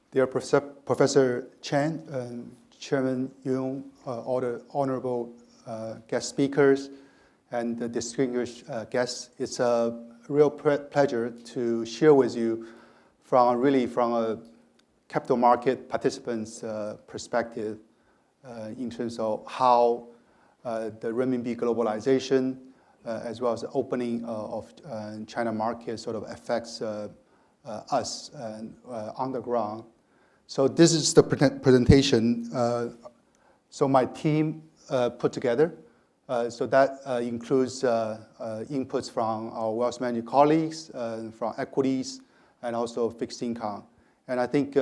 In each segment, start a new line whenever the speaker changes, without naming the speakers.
Dear Professor Chen, Chairman Yung, all the honorable guest speakers, and the distinguished guests, it's a real pleasure to share with you from a capital market participant's perspective in terms of how the renminbi globalization, as well as the opening of China market sort of affects us on the ground. So this is the presentation. So my team put together. So that includes inputs from our wealth management colleagues, from equities, and also fixed income. And I think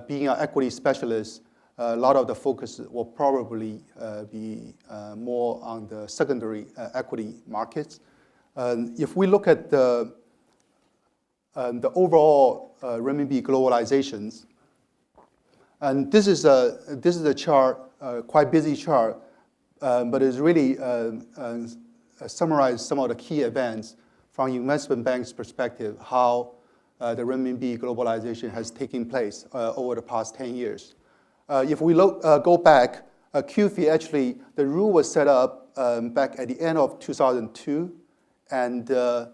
being an equity specialist, a lot of the focus will probably be more on the secondary equity markets. If we look at the overall renminbi globalizations, and this is a chart, quite busy chart, but it's really summarized some of the key events from investment bank's perspective, how the renminbi globalization has taken place over the past 10 years. If we go back, QFII actually, the rule was set up back at the end of 2002, and the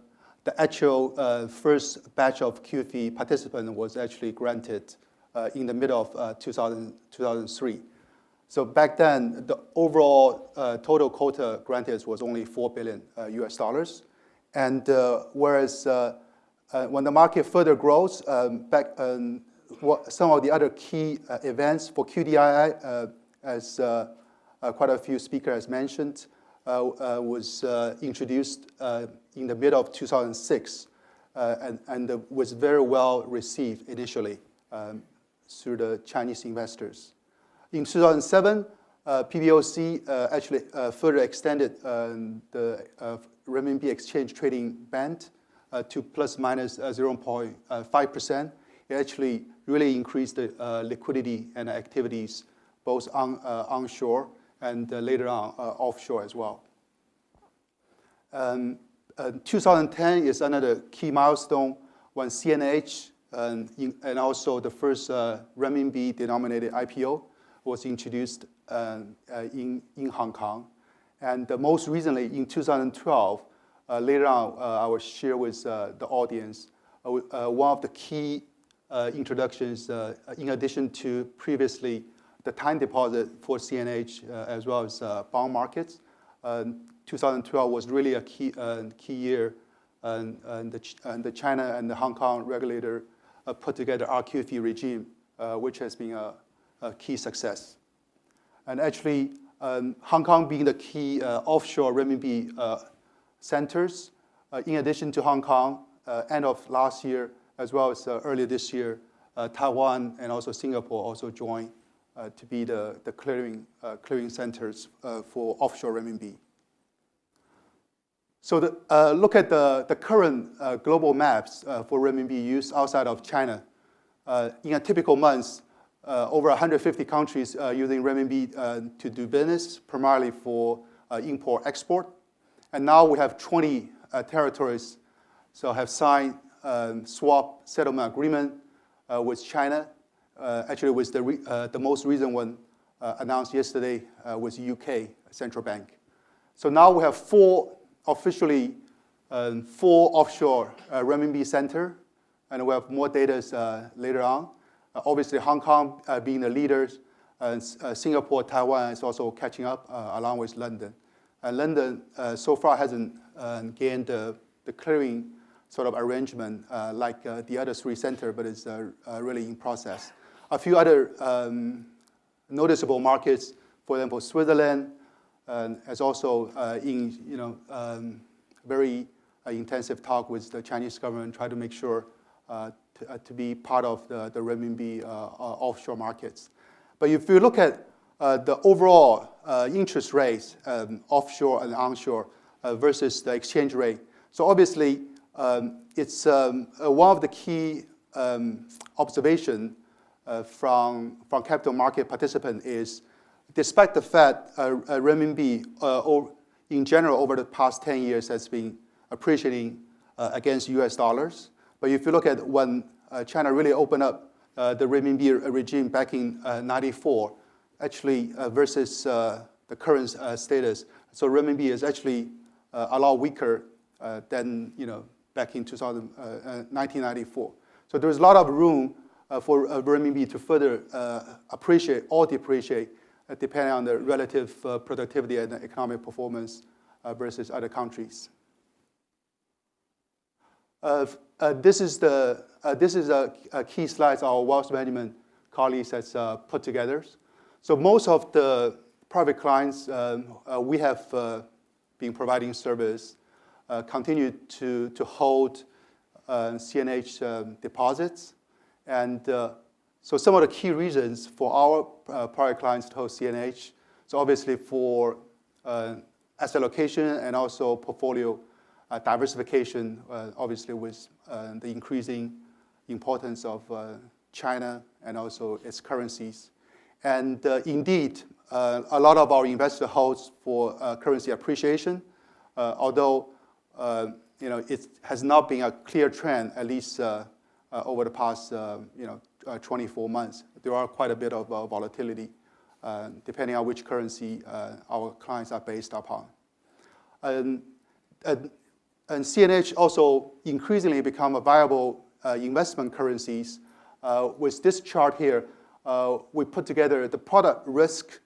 actual first batch of QFII participants was actually granted in the middle of 2003. So back then, the overall total quota granted was only $4 billion US dollars. And whereas when the market further grows, some of the other key events for QDII, as quite a few speakers mentioned, was introduced in the middle of 2006 and was very well received initially through the Chinese investors. In 2007, PBOC actually further extended the renminbi exchange trading band to plus minus 0.5%. It actually really increased the liquidity and activities both onshore and later on offshore as well. 2010 is another key milestone when CNH and also the first renminbi denominated IPO was introduced in Hong Kong. And most recently in 2012, later on I will share with the audience one of the key introductions, in addition to previously the time deposit for CNH as well as bond markets. 2012 was really a key year, and the China and the Hong Kong regulator put together our QFII regime, which has been a key success. And actually, Hong Kong being the key offshore renminbi centers, in addition to Hong Kong, end of last year, as well as earlier this year, Taiwan and also Singapore also joined to be the clearing centers for offshore renminbi. So look at the current global maps for renminbi use outside of China. In a typical month, over 150 countries using renminbi to do business, primarily for import-export. And now we have 20 territories, so have signed swap settlement agreement with China. Actually, was the most recent one announced yesterday was UK Central Bank. So now we have officially four offshore renminbi center, and we have more data later on. Obviously, Hong Kong being the leaders, and Singapore, Taiwan is also catching up along with London. And London so far hasn't gained the clearing sort of arrangement like the other three centers, but it's really in process. A few other noticeable markets, for example, Switzerland, has also in very intensive talk with the Chinese government, try to make sure to be part of the renminbi offshore markets. But if you look at the overall interest rates, offshore and onshore, versus the exchange rate, so obviously it's one of the key observation from capital market participant is, despite the fact renminbi in general over the past 10 years has been appreciating against US dollars, but if you look at when China really opened up the renminbi regime back in '94, actually versus the current status. So renminbi is actually a lot weaker than back in 1994. So there's a lot of room for renminbi to further appreciate or depreciate, depending on the relative productivity and economic performance versus other countries. This is a key slide our wealth management colleagues has put together. So most of the private clients we have been providing service continue to hold CNH deposits. And so some of the key reasons for our private clients to hold CNH, so obviously for asset allocation and also portfolio diversification, obviously with the increasing importance of China and also its currencies. And indeed, a lot of our investor holds for currency appreciation, although it has not been a clear trend, at least over the past 24 months. There are quite a bit of volatility, depending on which currency our clients are based upon. And CNH also increasingly become a viable investment currencies. With this chart here, we put together the product risk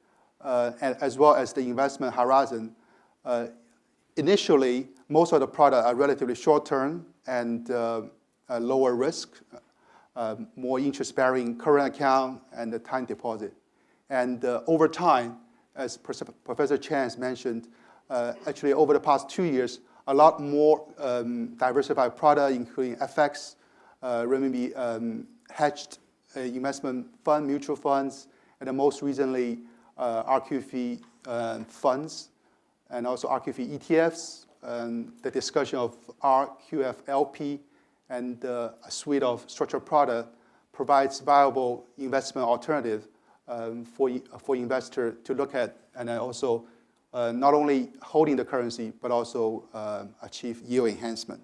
as well as the investment horizon. Initially, most of the products are relatively short-term and lower risk, more interest-bearing current account and the time deposit. And over time, as Professor Chen mentioned, actually over the past 2 years, a lot more diversified product, including FX, renminbi hedged investment fund, mutual funds, and then most recently RQF funds, and also RQF ETFs, the discussion of RQF LP, and a suite of structured product provides viable investment alternative for investor to look at, and then also not only holding the currency, but also achieve yield enhancement.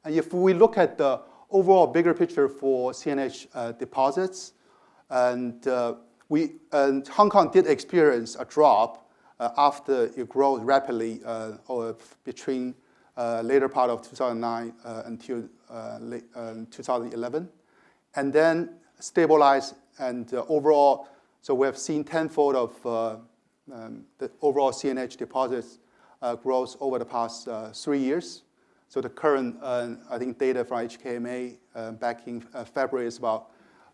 And if we look at the overall bigger picture for CNH deposits, and Hong Kong did experience a drop after it grew rapidly between later part of 2009 until late 2011, and then stabilized, and overall, so we have seen tenfold of the overall CNH deposits growth over the past 3 years. So the current, I think, data from HKMA back in February is about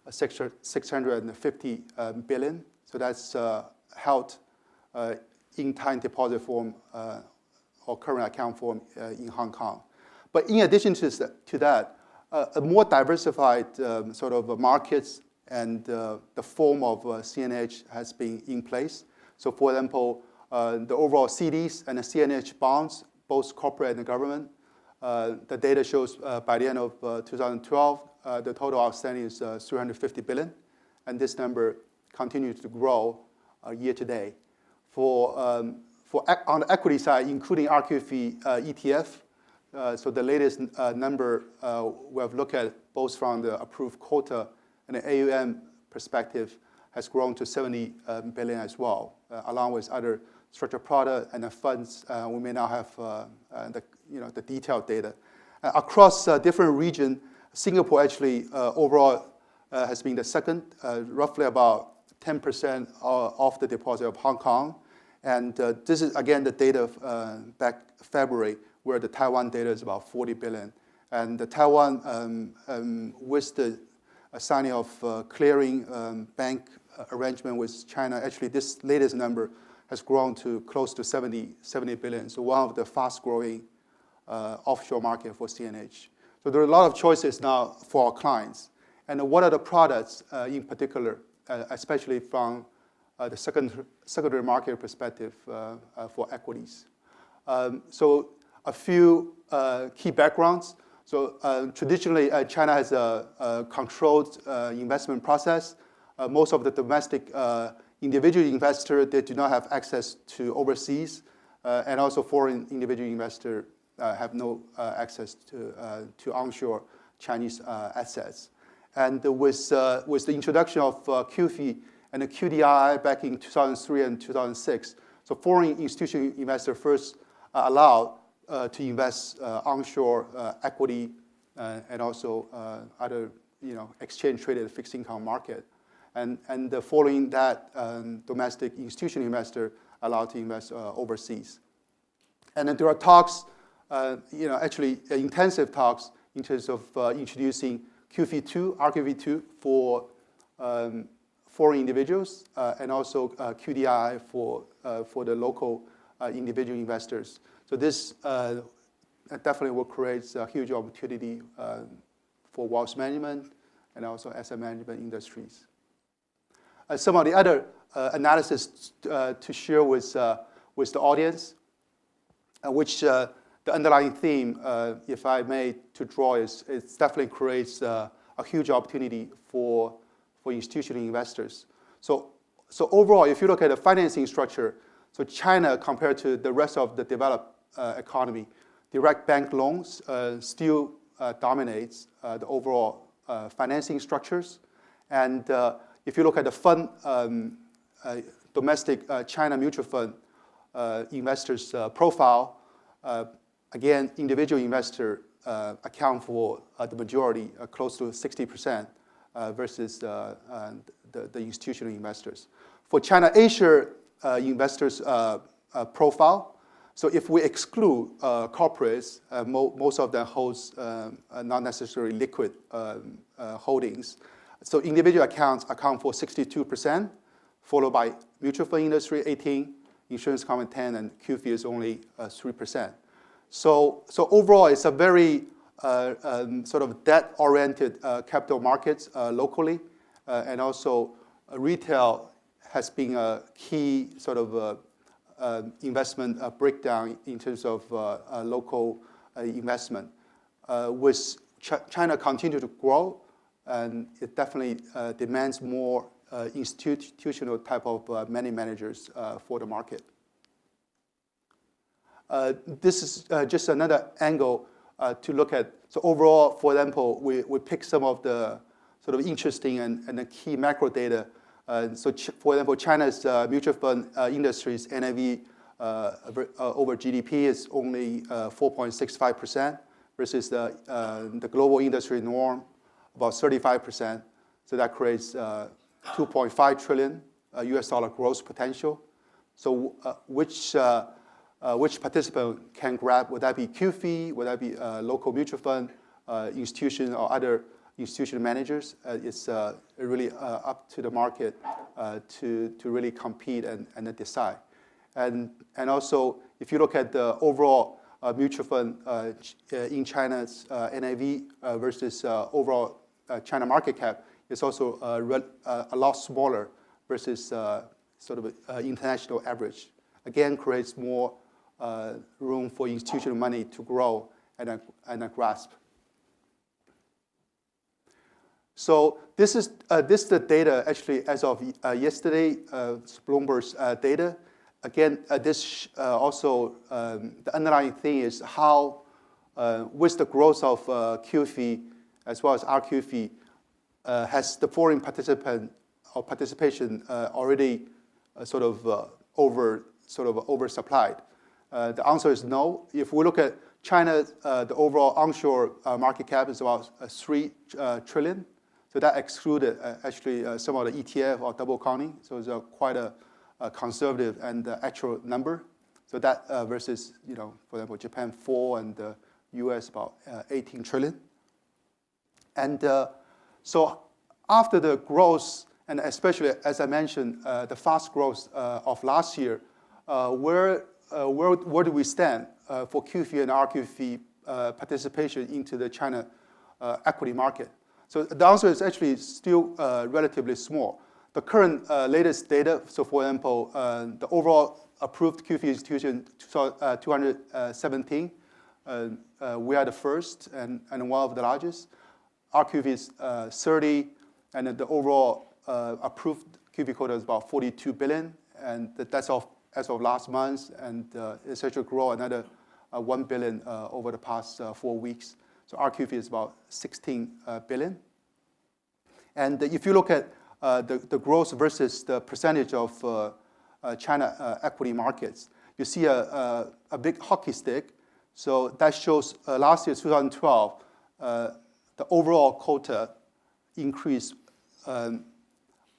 650 billion. So that's held in time deposit form or current account form in Hong Kong. But in addition to that, a more diversified sort of markets and the form of CNH has been in place. So for example, the overall CDs and the CNH bonds, both corporate and the government, the data shows by the end of 2012, the total outstanding is 350 billion, and this number continues to grow year to date. On the equity side, including RQF ETF, so the latest number we have looked at both from the approved quota and the AUM perspective has grown to 70 billion as well, along with other structured product and the funds. We may now have the detailed data. Across different regions, Singapore actually overall has been the second, roughly about 10% of the deposit of Hong Kong. And this is, again, the data back February, where the Taiwan data is about 40 billion. And the Taiwan, with the signing of clearing bank arrangement with China, actually this latest number has grown to close to 70 billion. So one of the fast-growing offshore market for CNH. So there are a lot of choices now for our clients. And what are the products in particular, especially from the secondary market perspective for equities? So a few key backgrounds. So traditionally, China has a controlled investment process. Most of the domestic individual investors, they do not have access to overseas, and also foreign individual investors have no access to onshore Chinese assets. And with the introduction of QFII and the QDII back in 2003 and 2006, so foreign institutional investors first allowed to invest onshore equity and also other exchange-traded fixed income market. And following that, domestic institutional investor allowed to invest overseas. And then there are talks, actually intensive talks in terms of introducing QFII2, RQFII2 for foreign individuals, and also QDII for the local individual investors. So this definitely will create a huge opportunity for wealth management and also asset management industries. Some of the other analysis to share with the audience, which the underlying theme, if I may to draw, is it definitely creates a huge opportunity for institutional investors. So overall, if you look at the financing structure, so China compared to the rest of the developed economy, direct bank loans still dominates the overall financing structures. And if you look at the fund, domestic China mutual fund investors profile, again, individual investor account for the majority, close to 60%, versus the institutional investors. For China Asia investors profile, so if we exclude corporates, most of them holds not necessarily liquid holdings. So individual accounts account for 62%, followed by mutual fund industry 18%, insurance company 10%, and QFII is only 3%. So overall, it's a very sort of debt-oriented capital markets locally, and also retail has been a key sort of investment breakdown in terms of local investment. With China continue to grow, and it definitely demands more institutional type of money managers for the market. This is just another angle to look at. So overall, for example, we pick some of the sort of interesting and the key macro data. So for example, China's mutual fund industry's NAV over GDP is only 4.65% versus the global industry norm, about 35%. So that creates $2.5 trillion US dollar growth potential. So which participant can grab? Would that be QFII? Would that be local mutual fund institution or other institutional managers? It's really up to the market to really compete and decide. And also, if you look at the overall mutual fund in China's NAV versus overall China market cap, it's also a lot smaller versus sort of international average. Again, creates more room for institutional money to grow and grasp. So this is the data actually as of yesterday, Bloomberg's data. Again, this also the underlying thing is how with the growth of QFII as well as RQFII, has the foreign participation already sort of oversupplied? The answer is no. If we look at China, the overall onshore market cap is about 3 trillion. So that excluded actually some of the ETF or double counting. So it's quite a conservative and actual number. So that versus, for example, Japan 4 and the US about 18 trillion. And so after the growth, and especially as I mentioned, the fast growth of last year, where do we stand for QFII and RQFII participation into the China equity market? So the answer is actually still relatively small. The current latest data, so for example, the overall approved QFII institution, 217, we are the first and one of the largest. RQFII is 30, and the overall approved QFII quota is about 42 billion, and that's as of last month, and it's actually grow another 1 billion over the past 4 weeks. So RQFII is about 16 billion. And if you look at the growth versus the percentage of China equity markets, you see a big hockey stick. So that shows last year, 2012, the overall quota increased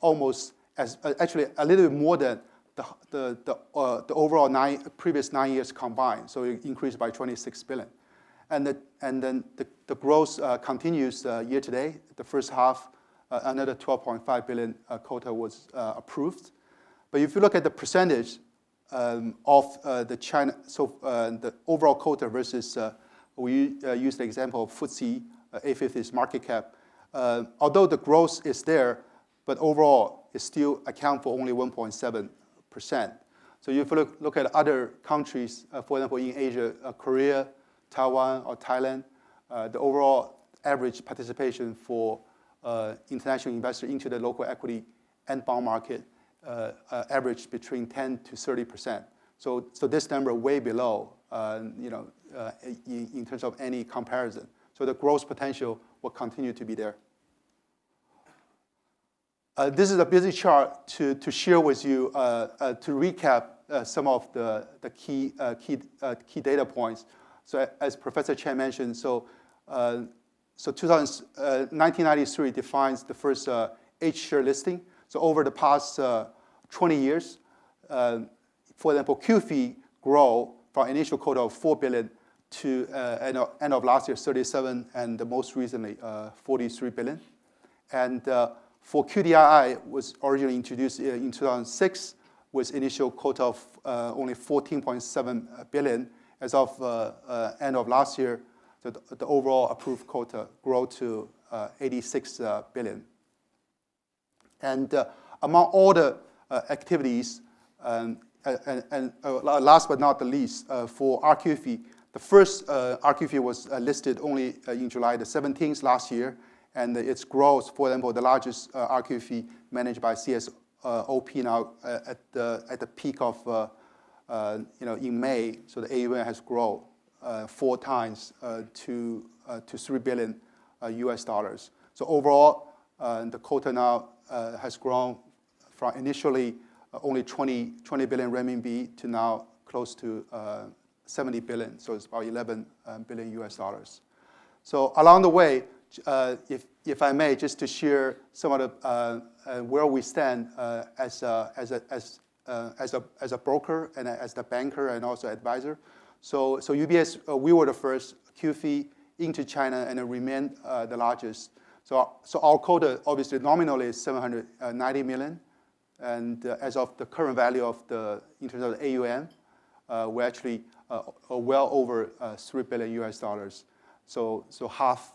almost actually a little bit more than the overall previous 9 years combined. So it increased by 26 billion. And then the growth continues year to date. The first half, another 12.5 billion quota was approved. But if you look at the percentage of the China, so the overall quota versus, we use the example of FTSE A50's market cap. Although the growth is there, but overall it still accounts for only 1.7%. So if you look at other countries, for example, in Asia, Korea, Taiwan, or Thailand, the overall average participation for international investors into the local equity and bond market averaged between 10 to 30%. So this number way below, in terms of any comparison. So the growth potential will continue to be there. This is a busy chart to share with you to recap some of the key data points. So as Professor Chen mentioned, 1993 defines the first H-share listing. So over the past 20 years, for example, QFII grow from initial quota of 4 billion to end of last year 37, and most recently 43 billion. And for QDII was originally introduced in 2006 with initial quota of only 14.7 billion. As of end of last year, the overall approved quota grew to 86 billion. And among all the activities, and last but not the least, for RQFII, the first RQFII was listed only in July the 17th last year, and its growth, for example, the largest RQFII managed by CSOP now at the peak of in May, so the AUM has grown 4 times to $3 billion US dollars. So overall, the quota now has grown from initially only 20 billion renminbi to now close to 70 billion. So it's about 11 billion US dollars. So along the way, if I may, just to share some of the where we stand as a broker and as the banker and also advisor. So UBS, we were the first QFII into China and remain the largest. So our quota, obviously, nominally is 790 million. And as of the current value of in terms of the AUM, we're actually well over 3 billion US dollars. So half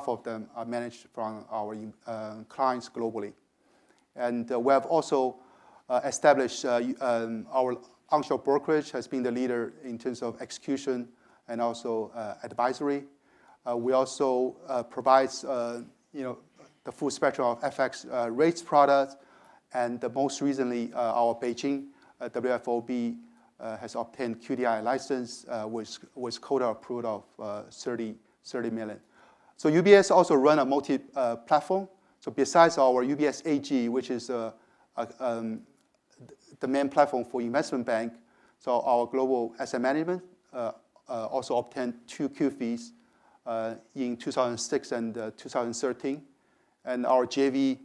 of them are managed from our clients globally. And we have also established our onshore brokerage has been the leader in terms of execution and also advisory. We also provides the full spectrum of FX rates products, and most recently our Beijing WFOB has obtained QDII license with quota approved of 30 million. So UBS also run a multi-platform. So besides our UBS AG, which is the main platform for investment bank, so our global asset management also obtained 2 QFIIs in 2006 and 2013. And our JV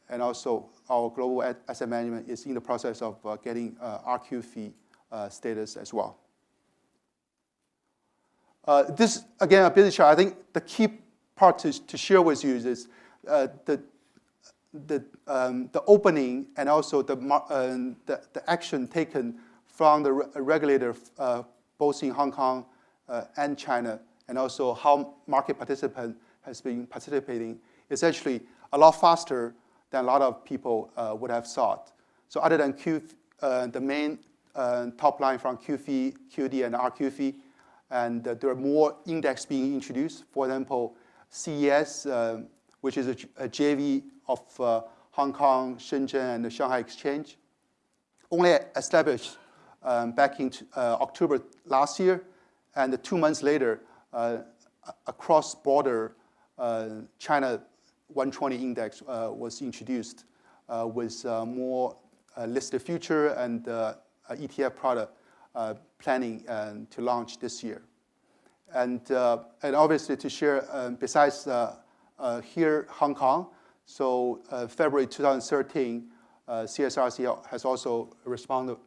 and also our global asset management is in the process of getting RQFII status as well. This, again, a busy chart. I think the key part to share with you is the opening and also the action taken from the regulator both in Hong Kong and China, and also how market participant has been participating is actually a lot faster than a lot of people would have thought. So other than the main top line from QFII, QD, and RQFII, and there are more index being introduced. For example, CES, which is a JV of Hong Kong, Shenzhen, and the Shanghai Exchange, only established back in October last year, and 2 months later, a cross-border China 120 index was introduced with more listed future and ETF product planning to launch this year. And obviously to share, besides here, Hong Kong, so February 2013, CSRC has also responded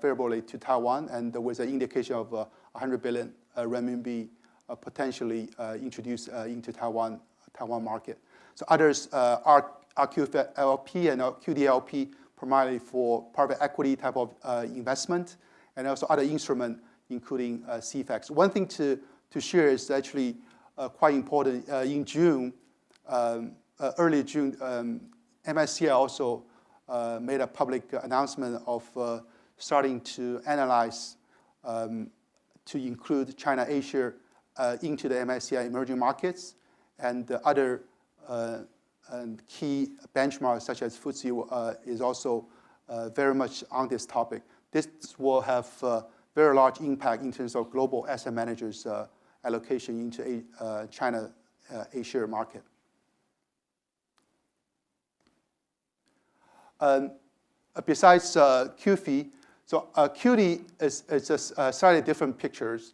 favorably to Taiwan, and there was an indication of 100 billion renminbi potentially introduced into Taiwan market. So others are RQLP and QDLP primarily for private equity type of investment, and also other instrument, including CFAX. One thing to share is actually quite important. In June, early June, MSCI also made a public announcement of starting to analyze to include China Asia into the MSCI emerging markets, and other key benchmarks such as FTSE is also very much on this topic. This will have very large impact in terms of global asset managers' allocation into China Asia market. Besides QFII, so QD is just slightly different pictures.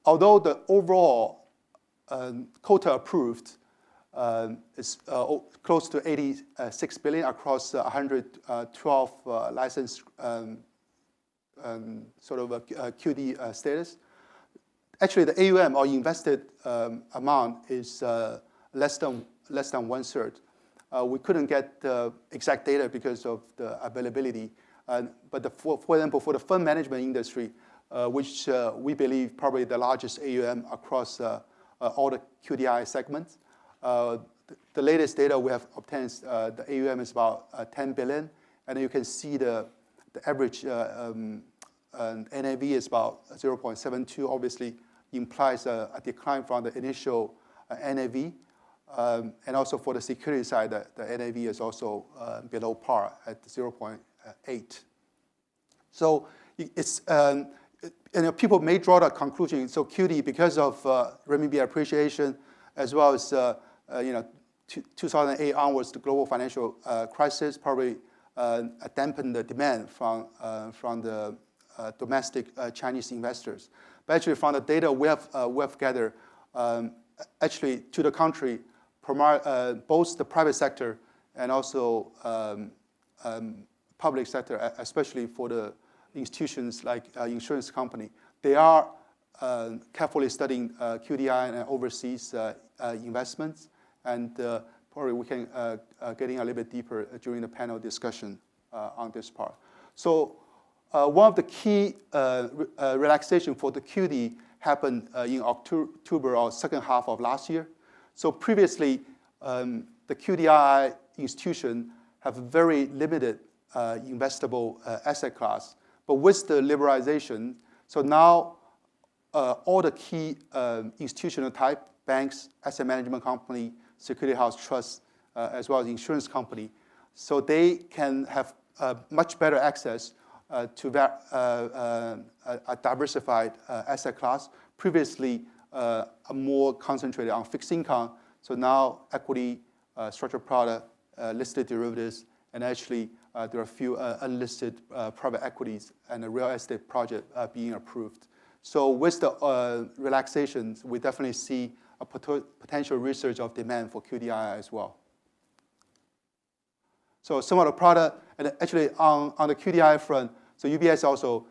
Although the overall quota approved is close to 86 billion across 112 licensed sort of a QD status. Actually, the AUM or invested amount is less than 1/3. We couldn't get the exact data because of the availability. But for example, for the fund management industry, which we believe probably the largest AUM across all the QDI segments, the latest data we have obtained, the AUM is about 10 billion, and you can see the average NAV is about 0.72. Obviously, implies a decline from the initial NAV. And also for the security side, the NAV is also below par at 0.8. So it's people may draw the conclusion. So QD, because of renminbi appreciation, as well as 2008 onwards, the global financial crisis probably dampened the demand from the domestic Chinese investors. But actually, from the data we have gathered, actually to the contrary, both the private sector and also public sector, especially for the institutions like insurance company, they are carefully studying QDI and overseas investments, and probably we can get in a little bit deeper during the panel discussion on this part. So one of the key relaxation for the QD happened in October or second half of last year. So previously, the QDI institution have very limited investable asset class. But with the liberalization, so now all the key institutional type, banks, asset management company, security house trusts, as well as insurance company, so they can have much better access to a diversified asset class. Previously, more concentrated on fixed income. So now equity, structured product, listed derivatives, and actually there are a few unlisted private equities and a real estate project being approved. So with the relaxations, we definitely see a potential resurge of demand for QDI as well. So some of the product, and actually on the QDI front, so UBS also,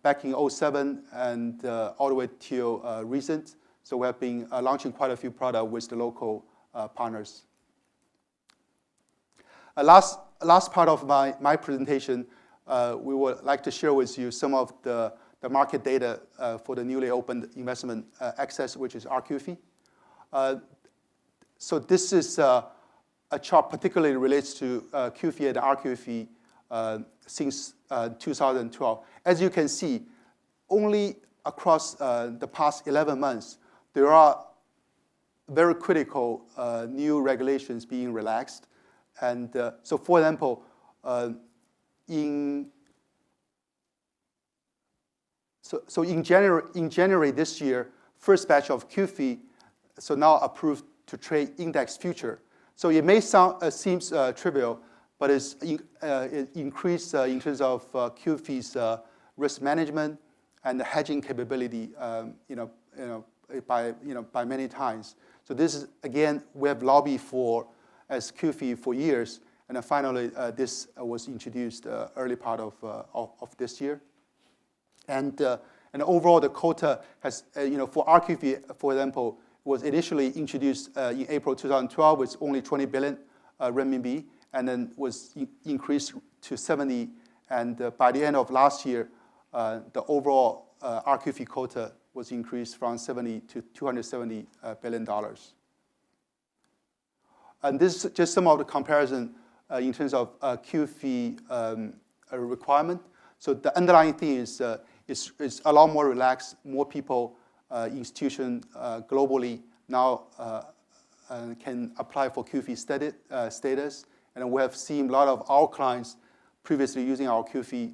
back in 2007 and all the way till recent, so we have been launching quite a few products with the local partners. Last part of my presentation, we would like to share with you some of the market data for the newly opened investment access, which is RQFII. So this is a chart particularly relates to QFII and RQFII since 2012. As you can see, only across the past 11 months, there are very critical new regulations being relaxed. And so for example, in January this year, first batch of QFII, so now approved to trade index future. So it may seems trivial, but it increased in terms of QFII's risk management and the hedging capability, by many times. So this is, again, we have lobbied for as QFII for years, and then finally this was introduced early part of this year. And overall, the quota has, for RQFII, for example, was initially introduced in April 2012 with only 20 billion renminbi, and then was increased to 70. And by the end of last year, the overall RQFII quota was increased from 70 to $270 billion. And this is just some of the comparison in terms of QFII requirement. So the underlying thing is a lot more relaxed. More people, institutions globally now can apply for QFII status. And we have seen a lot of our clients previously using our QFII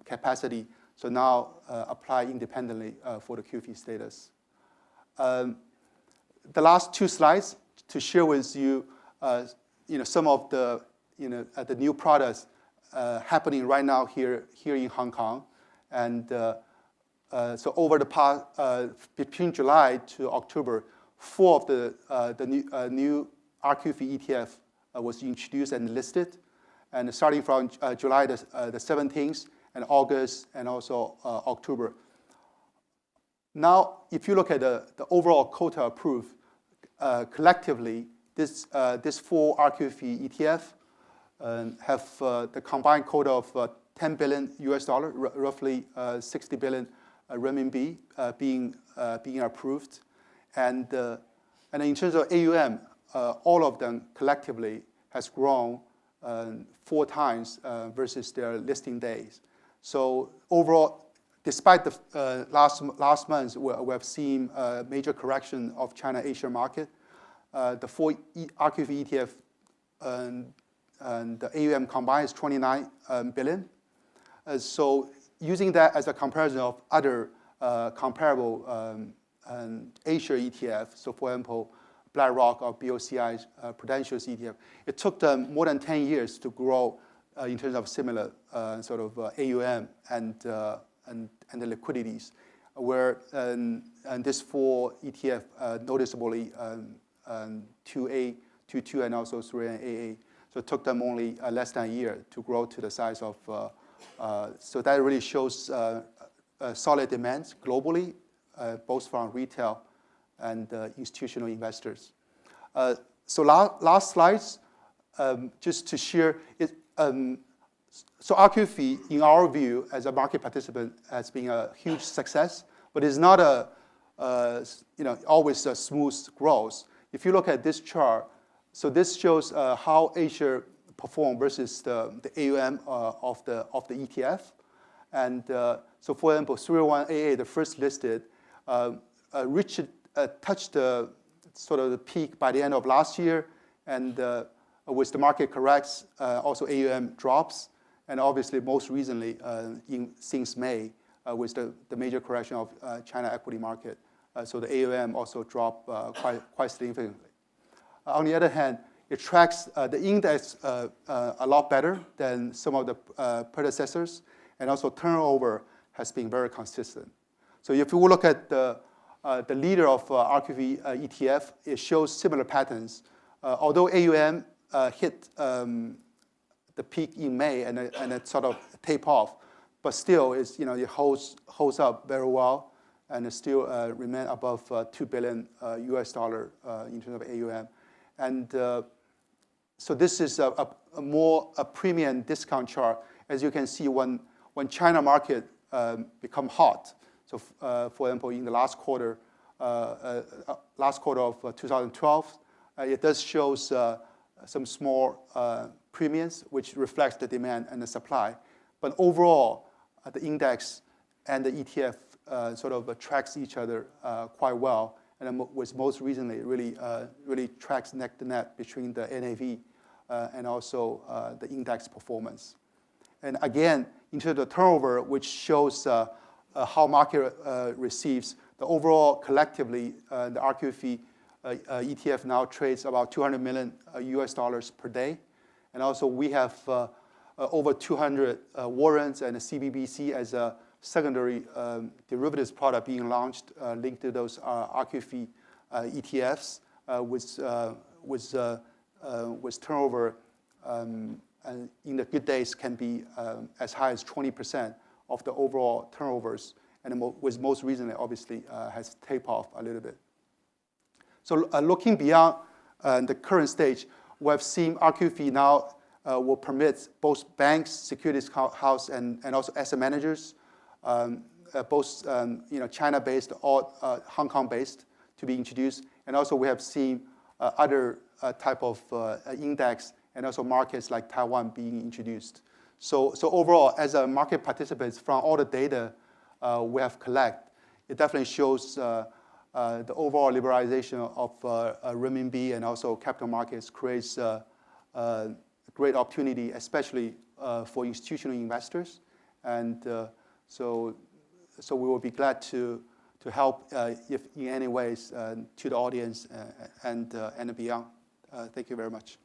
capacity, so now apply independently for the QFII status. The last two slides to share with you, some of the the new products happening right now here in Hong Kong, and so over the past between July to October, 4 of the new RQFII ETF was introduced and listed, and starting from July the 17th and August and also October. Now, if you look at the overall quota approved, collectively, this 4 RQFII ETF have the combined quota of $10 billion US, roughly 60 billion renminbi being approved, and in terms of AUM, all of them collectively has grown 4 times versus their listing days. So overall, despite the last month we have seen a major correction of China-Asia market, the 4 RQFII ETF and the AUM combined is 29 billion. So using that as a comparison of other comparable Asia ETF, so for example, BlackRock or BOCI's Prudential's ETF, it took them more than 10 years to grow in terms of similar sort of AUM and the liquidities, where and this 4 ETF noticeably 2A, 2 and also 3 and AA. So it took them only less than a year to grow to the size of. So that really shows solid demand globally, both from retail and institutional investors. So last slides, just to share it. So RQFII, in our view, as a market participant, has been a huge success, but it's not always a smooth growth. If you look at this chart, so this shows how Asia performed versus the AUM of the ETF, and so for example, 301AA, the first listed, touched the sort of the peak by the end of last year, and with the market corrects, also AUM drops, and obviously most recently since May with the major correction of China equity market, so the AUM also dropped quite significantly. On the other hand, it tracks the index a lot better than some of the predecessors, and also turnover has been very consistent. So if you look at the leader of RQFII ETF, it shows similar patterns. Although AUM hit the peak in May and it sort of tape off, but still it holds up very well, and it still remain above $2 billion US in terms of AUM. And so this is a more premium discount chart. As you can see, when China market become hot, so for example, in the last quarter of 2012, it does shows some small premiums, which reflects the demand and the supply. But overall, the index and the ETF sort of tracks each other quite well, and was most recently really tracks neck to neck between the NAV and also the index performance. And again, in terms of the turnover, which shows how market receives, the overall collectively, the RQFII ETF now trades about $200 million US dollars per day. And also we have over 200 warrants and a CBBC as a secondary derivatives product being launched linked to those RQFI ETFs with turnover in the good days can be as high as 20% of the overall turnovers, and with most recently, obviously, has tapered off a little bit. So looking beyond the current stage, we have seen RQFI now will permit both banks, securities house, and also asset managers, both China-based or Hong Kong-based, to be introduced. And also we have seen other type of index and also markets like Taiwan being introduced. So overall, as a market participants, from all the data we have collected, it definitely shows the overall liberalization of renminbi and also capital markets creates a great opportunity, especially for institutional investors. And so we will be glad to help if in any ways to the audience and beyond. Thank you very much.